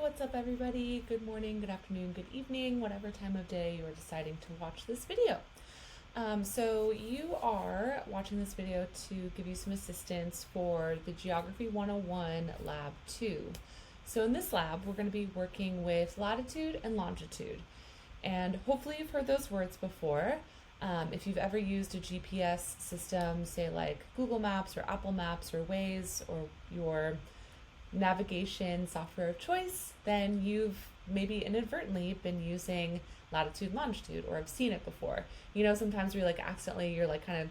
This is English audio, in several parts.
what's up everybody? Good morning, good afternoon, good evening, whatever time of day you're deciding to watch this video. So you are watching this video to give you some assistance for the Geography 101 Lab 2. So in this lab, we're going to be working with latitude and longitude. And hopefully you've heard those words before. If you've ever used a GPS system, say like Google Maps or Apple Maps or Waze or your navigation software of choice, then you've maybe inadvertently been using latitude and longitude or have seen it before. You know, sometimes you're like kind of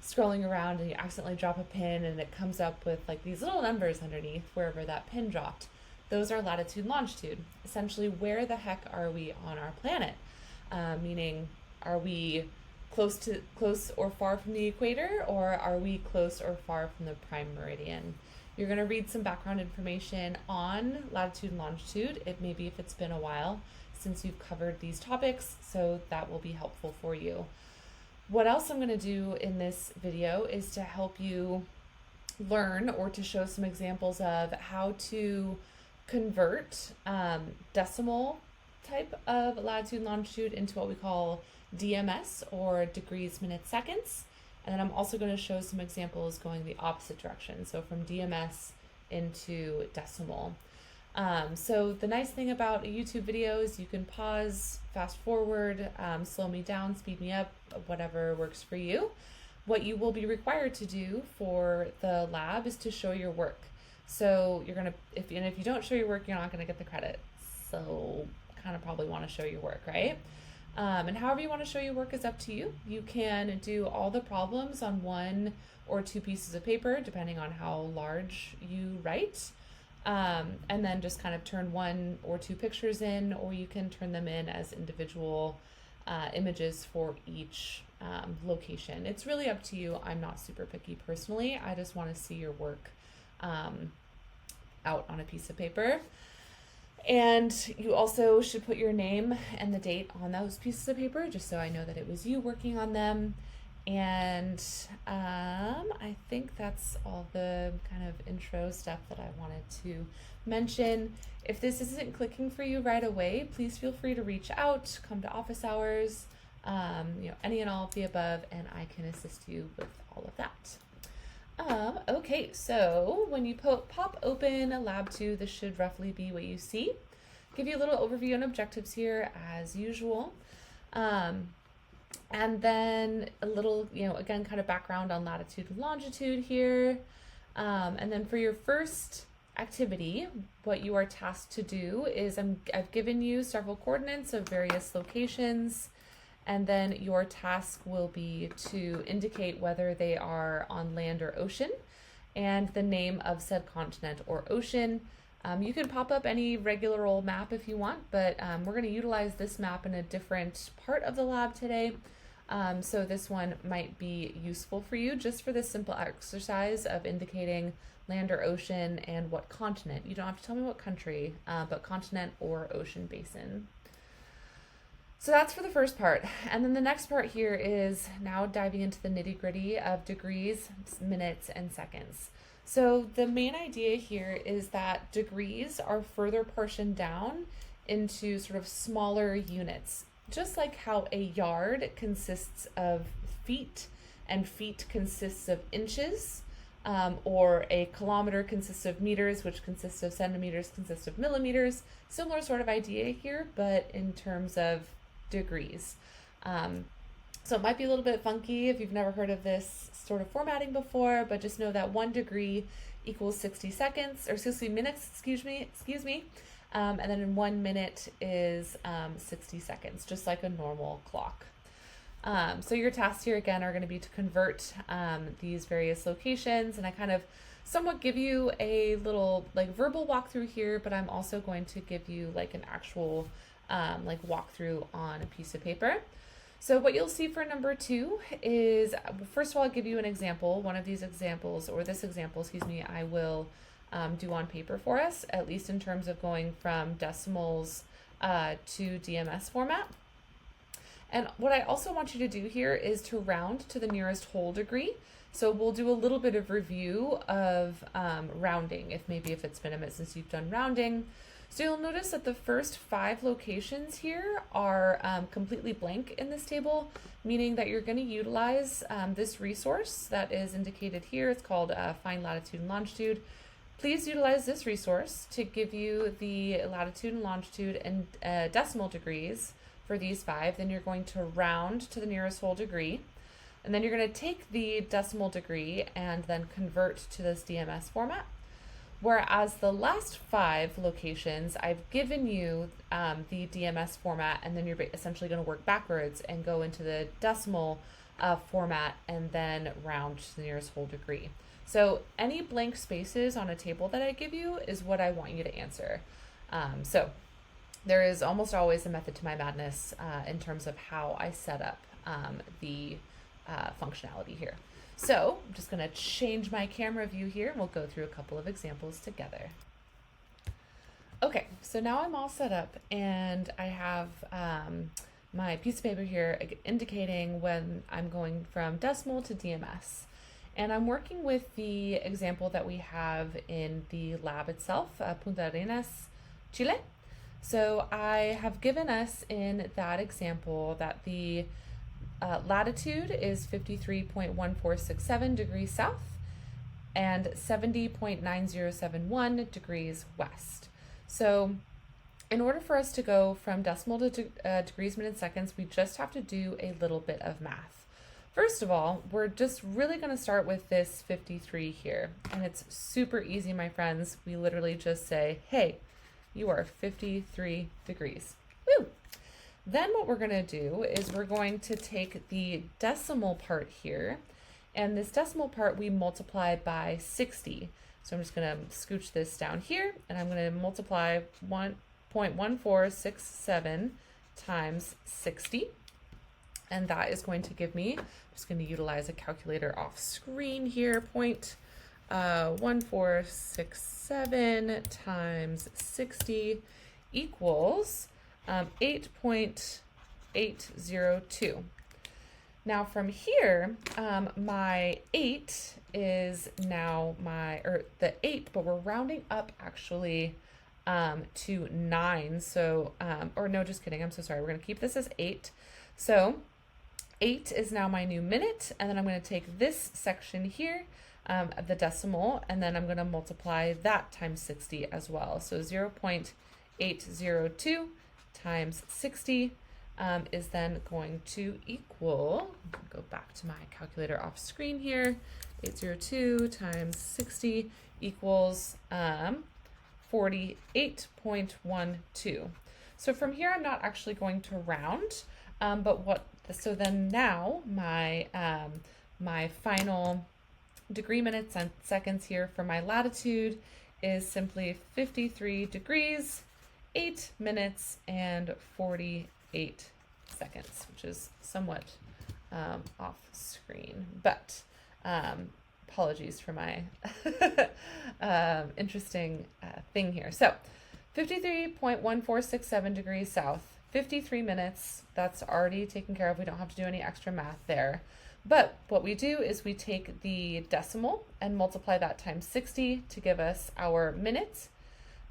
scrolling around and you accidentally drop a pin and it comes up with like these little numbers underneath wherever that pin dropped. Those are latitude and longitude. Essentially, where the heck are we on our planet? Meaning, are we close or far from the equator, or are we close or far from the prime meridian? You're going to read some background information on latitude and longitude. It may be if it's been a while since you've covered these topics, so that will be helpful for you. What else I'm going to do in this video is to help you learn or to show some examples of how to convert decimal type of latitude and longitude into what we call DMS, or degrees, minutes, seconds. And then I'm also going to show some examples going the opposite direction, so from DMS into decimal. So the nice thing about a YouTube video is you can pause, fast forward, slow me down, speed me up, whatever works for you. What you will be required to do for the lab is to show your work. So you're going to, if you don't show your work, you're not going to get the credit. So kind of probably want to show your work, right? And however you want to show your work is up to you. You can do all the problems on 1 or 2 pieces of paper, depending on how large you write, and then just kind of turn 1 or 2 pictures in, or you can turn them in as individual images for each location. It's really up to you. I'm not super picky personally. I just want to see your work out on a piece of paper. And you also should put your name and the date on those pieces of paper, just so I know that it was you working on them. And I think that's all the kind of intro stuff that I wanted to mention. If this isn't clicking for you right away, please feel free to reach out, come to office hours, any and all of the above, and I can assist you with all of that. Okay, so when you pop open a Lab 2, this should roughly be what you see. Give you a little overview and objectives here as usual. And then a little, again, kind of background on latitude and longitude here. And then for your first activity, what you are tasked to do is I've given you several coordinates of various locations. And then your task will be to indicate whether they are on land or ocean and the name of said continent or ocean. You can pop up any regular old map if you want, but we're going to utilize this map in a different part of the lab today. So this one might be useful for you just for this simple exercise of indicating land or ocean and what continent. You don't have to tell me what country, but continent or ocean basin. So that's for the first part. And then the next part here is now diving into the nitty-gritty of degrees, minutes, and seconds. So the main idea here is that degrees are further portioned down into sort of smaller units. Just like how a yard consists of feet and feet consists of inches, or a kilometer consists of meters, which consists of centimeters, consists of millimeters. Similar sort of idea here, but in terms of degrees. So it might be a little bit funky if you've never heard of this sort of formatting before, but just know that 1 degree equals 60 seconds, or 60 minutes, excuse me. And then in 1 minute is 60 seconds, just like a normal clock. So your tasks here again are going to be to convert these various locations, and I kind of somewhat give you a little like verbal walkthrough here, but I'm also going to give you like an actual walkthrough on a piece of paper. So what you'll see for number 2 is, first of all, I'll give you an example. One of these examples, or this example, I will do on paper for us, at least in terms of going from decimals to DMS format. And what I also want you to do here is to round to the nearest whole degree. So we'll do a little bit of review of rounding, if it's been a minute since you've done rounding. So you'll notice that the first 5 locations here are completely blank in this table, meaning that you're going to utilize this resource that is indicated here. It's called Find Latitude and Longitude. Please utilize this resource to give you the latitude and longitude and decimal degrees for these 5. Then you're going to round to the nearest whole degree. And then you're going to take the decimal degree and then convert to this DMS format. Whereas the last 5 locations, I've given you the DMS format, and then you're essentially going to work backwards and go into the decimal format and then round to the nearest whole degree. So any blank spaces on a table that I give you is what I want you to answer. So there is almost always a method to my madness in terms of how I set up the functionality here. So I'm just going to change my camera view here and we'll go through a couple of examples together. Okay, so now I'm all set up and I have my piece of paper here indicating when I'm going from decimal to DMS. And I'm working with the example that we have in the lab itself, Punta Arenas, Chile. So I have given us in that example that the latitude is 53.1467 degrees south and 70.9071 degrees west. So in order for us to go from decimal to degrees, minutes, seconds, we just have to do a little bit of math. First of all, we're just really going to start with this 53 here. And it's super easy, my friends. We literally just say, hey, you are 53 degrees. Woo! Then what we're going to do is we're going to take the decimal part here, and this decimal part we multiply by 60. So I'm just going to scooch this down here, and I'm going to multiply 1.1467 times 60. And that is going to give me, I'm just going to utilize a calculator off screen here, 0.1467 times 60 equals 8.802. Now from here, my 8 is now the 8, but we're rounding up actually to 9. So, or no, just kidding. I'm so sorry. We're going to keep this as 8. So 8 is now my new minute. And then I'm going to take this section here, the decimal, and then I'm going to multiply that times 60 as well. So 0.802 times 60 is then going to equal, go back to my calculator off screen here, 802 times 60 equals 48.12. So from here, I'm not actually going to round, so then now my, my final degree, minutes, and seconds here for my latitude is simply 53 degrees, 8 minutes, and 48 seconds, which is somewhat off screen, but apologies for my interesting thing here. So 53.1467 degrees south, 53 minutes, that's already taken care of. We don't have to do any extra math there. But what we do is we take the decimal and multiply that times 60 to give us our minutes.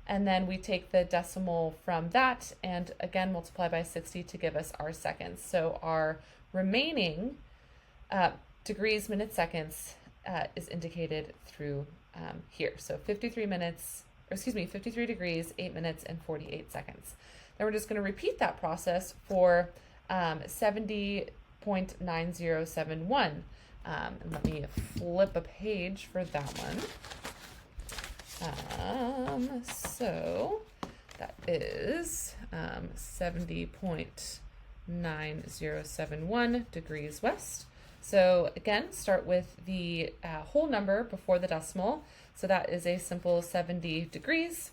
And then we take the decimal from that and again multiply by 60 to give us our seconds. So our remaining degrees, minutes, seconds is indicated through here. So 53 degrees, 8 minutes, and 48 seconds. Then we're just going to repeat that process for 70.9071. And let me flip a page for that one. So that is 70.9071 degrees west. So again, start with the whole number before the decimal. So that is a simple 70 degrees.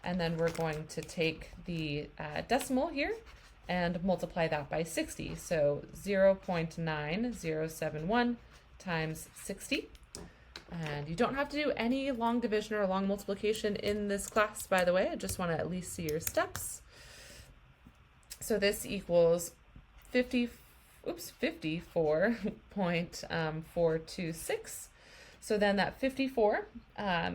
And then we're going to take the decimal here and multiply that by 60. So 0.9071 times 60. And you don't have to do any long division or long multiplication in this class, by the way. I just want to at least see your steps. So this equals 54.426. So then that 54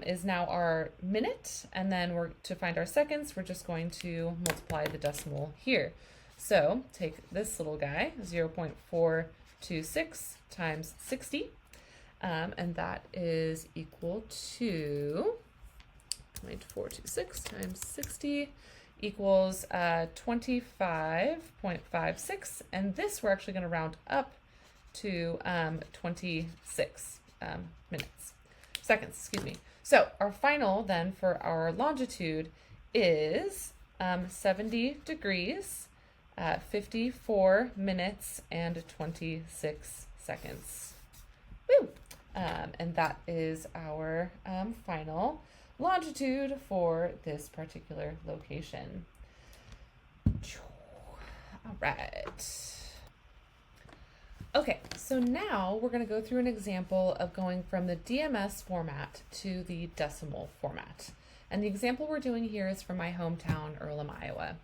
is now our minute, and then to find our seconds, we're just going to multiply the decimal here. So take this little guy, 0.426 times 60, and that is equal to 0.426 times 60 equals 25.56, and this we're actually going to round up to 26 seconds. So our final then for our longitude is 70 degrees, 54 minutes and 26 seconds. Woo! And that is our final longitude for this particular location. All right. Okay, so now we're going to go through an example of going from the DMS format to the decimal format. And the example we're doing here is from my hometown, Earlham, Iowa.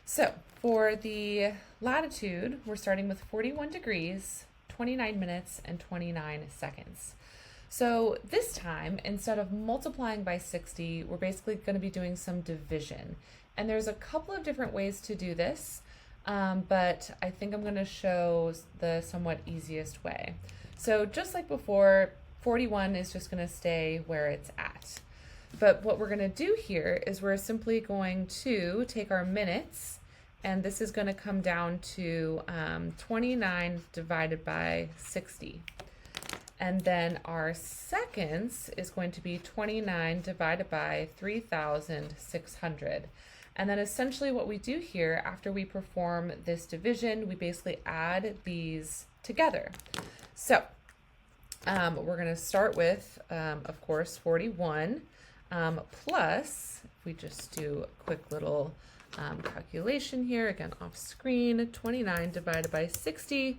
So for the latitude, we're starting with 41 degrees, 29 minutes, and 29 seconds. So this time, instead of multiplying by 60, we're basically going to be doing some division. And there's a couple of different ways to do this. But I think I'm going to show the somewhat easiest way. So just like before, 41 is just going to stay where it's at. But what we're going to do here is we're simply going to take our minutes, and this is going to come down to 29 divided by 60. And then our seconds is going to be 29 divided by 3,600. And then essentially what we do here after we perform this division, we basically add these together. So we're going to start with, of course, 41 plus, if we just do a quick little calculation here, again off screen, 29 divided by 60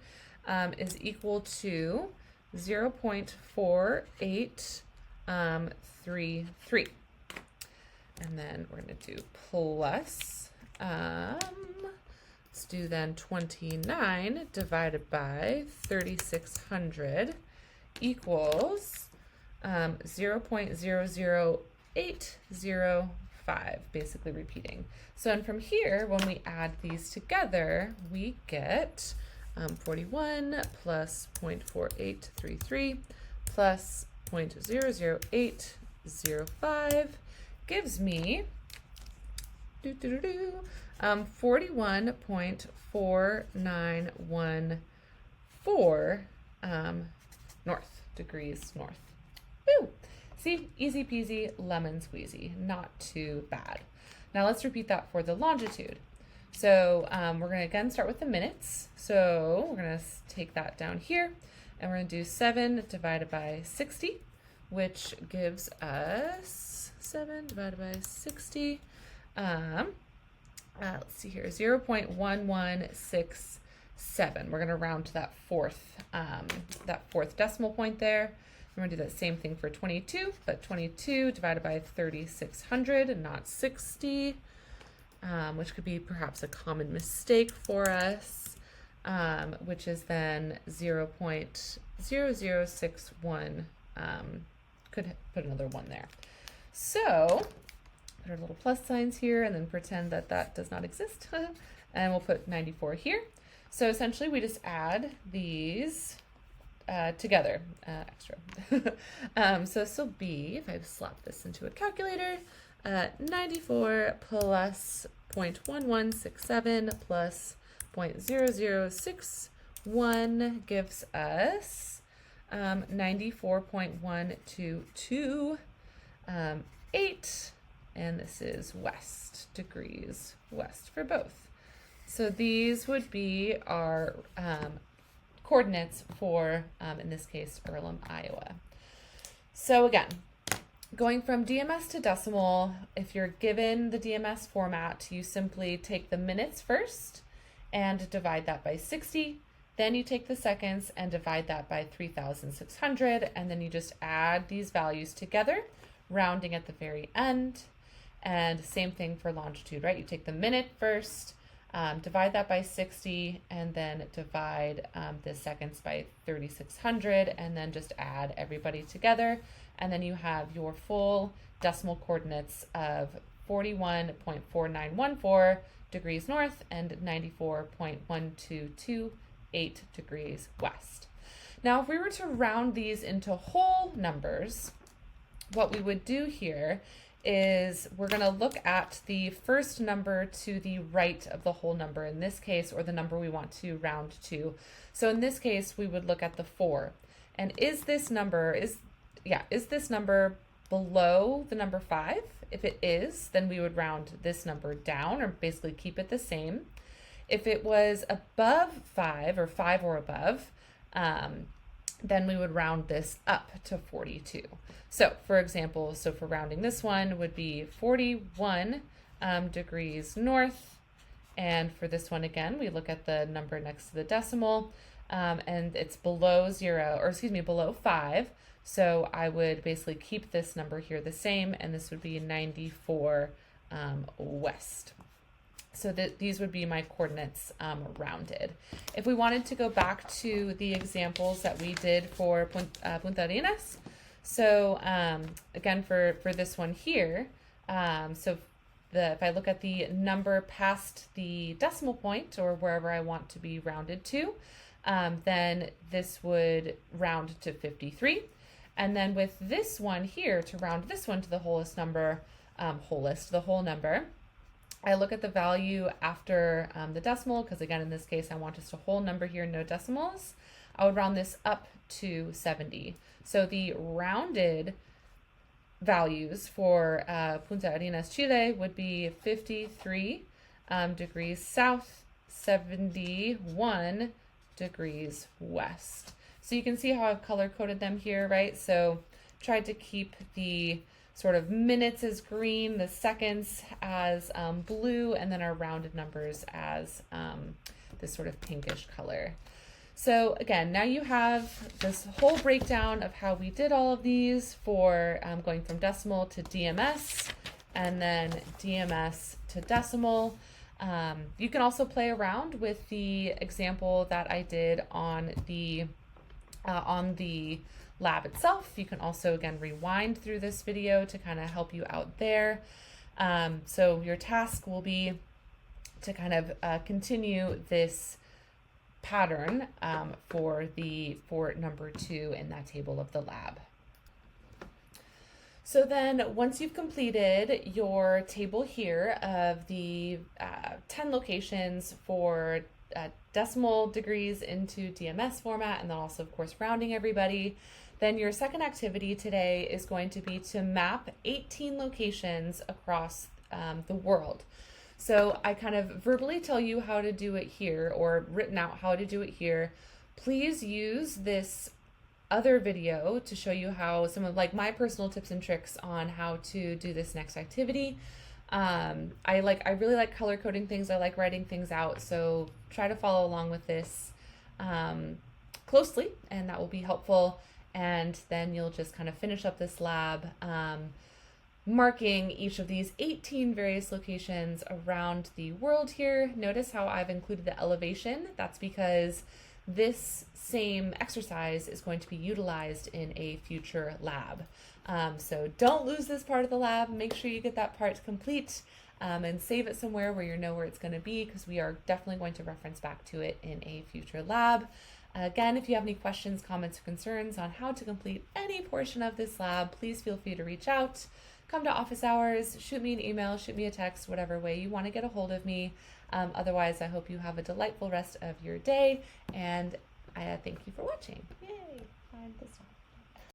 is equal to 0.4833. And then we're going to do plus, let's do then 29 divided by 3,600 equals 0.00805, basically repeating. So and from here, when we add these together, we get 41 plus 0.4833 plus 0.00805 gives me 41.4914 degrees north. Woo! See, easy peasy, lemon squeezy, not too bad. Now let's repeat that for the longitude. So we're going to again start with the minutes. So we're going to take that down here, and we're going to do 7 divided by 60, which gives us 7 divided by 60. Let's see here, 0.1167. We're going to round to that fourth decimal point there. We're going to do that same thing for 22, but 22 divided by 3,600 and not 60, which could be perhaps a common mistake for us, which is then 0.0061. Could put another 1 there. So put our little plus signs here and then pretend that that does not exist. And we'll put 94 here. So essentially we just add these together, extra. So this will be, if I slap this into a calculator, 94 plus 0.1167 plus 0.0061 gives us 94.122 8, and this is degrees west for both. So these would be our coordinates for, in this case, Earlham, Iowa. So again, going from DMS to decimal, if you're given the DMS format, you simply take the minutes first and divide that by 60. Then you take the seconds and divide that by 3,600, and then you just add these values together, rounding at the very end. And same thing for longitude, right? You take the minute first, divide that by 60, and then divide the seconds by 3600, and then just add everybody together. And then you have your full decimal coordinates of 41.4914 degrees north and 94.1228 degrees west. Now, if we were to round these into whole numbers, what we would do here is we're going to look at the first number to the right of the whole number in this case, or the number we want to round to. So in this case, we would look at the 4. And is this number below the number 5? If it is, then we would round this number down, or basically keep it the same. If it was above 5, or 5 or above, then we would round this up to 42. So for example, for rounding this one would be 41 degrees north. And for this one, again, we look at the number next to the decimal, and it's below 5. So I would basically keep this number here the same, and this would be 94 west. So these would be my coordinates rounded. If we wanted to go back to the examples that we did for Punta Arenas, so again, for this one here, if I look at the number past the decimal point, or wherever I want to be rounded to, then this would round to 53. And then with this one here, to round this one to the wholest number, the whole number, I look at the value after the decimal, because again, in this case, I want just a whole number here, no decimals. I would round this up to 70. So the rounded values for Punta Arenas, Chile would be 53 degrees south, 71 degrees west. So you can see how I've color coded them here, right? So tried to keep the sort of minutes as green, the seconds as blue, and then our rounded numbers as this sort of pinkish color. So again, now you have this whole breakdown of how we did all of these for going from decimal to DMS, and then DMS to decimal. You can also play around with the example that I did on the lab itself. You can also, again, rewind through this video to kind of help you out there. So your task will be to kind of continue this pattern for number 2 in that table of the lab. So then once you've completed your table here of the 10 locations for decimal degrees into DMS format, and then also, of course, rounding everybody, then your second activity today is going to be to map 18 locations across the world. So I kind of verbally tell you how to do it here, or written out how to do it here. Please use this other video to show you how some of my personal tips and tricks on how to do this next activity. I really like color coding things. I like writing things out. So try to follow along with this closely, and that will be helpful. And then you'll just kind of finish up this lab, marking each of these 18 various locations around the world here. Notice how I've included the elevation. That's because this same exercise is going to be utilized in a future lab. So don't lose this part of the lab. Make sure you get that part complete and save it somewhere where you know where it's going to be, because we are definitely going to reference back to it in a future lab. Again, if you have any questions, comments, or concerns on how to complete any portion of this lab, please feel free to reach out. Come to office hours, shoot me an email, shoot me a text, whatever way you want to get a hold of me. Otherwise, I hope you have a delightful rest of your day, and I thank you for watching. Yay! Find this one.